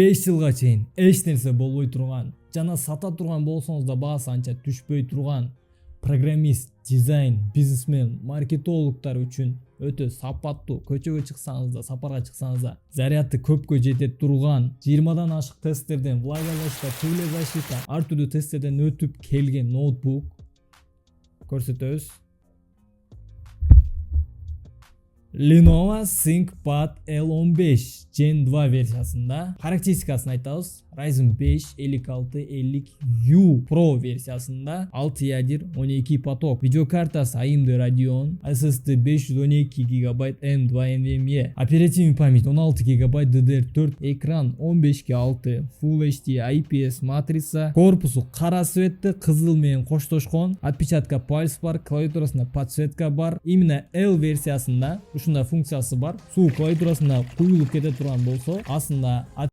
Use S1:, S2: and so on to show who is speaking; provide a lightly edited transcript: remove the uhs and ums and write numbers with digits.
S1: 5 жылга чейин эч нерсе болбой турган жана сата турган болсоңуз да баасы анча түшпөй турган программист, дизайн, бизнесмен, маркетологдор үчүн өтө сапаттуу. Көчөгө чыксаңыз да, сапарга чыксаңыз да зарядты көпкө жете турган 20дан ашык тесттерден, влагалашта, пуле защита, ар түрдүү тесттерден өтүп келген ноутбук көрсөтөбүз. Lenovo ThinkPad L15 Gen 2 версиясында характеристикасын айтабыз. Ryzen 5 5650U Pro версиясында 6 ядер 12 поток. Видеокартасы AMD Radeon, SSD 512 ГБ M2 NVMe, оперативный память 16 ГБ DDR4, экран 15:6 Full HD IPS матрица, корпусу кара цветте, кызыл менен коштошкон, отпечатка пальц бар, клавиатурасында подсветка бар. Именно L версиясында ушундай функциясы бар. Суу клавиатурасында куюлуп кете турган болсо, астында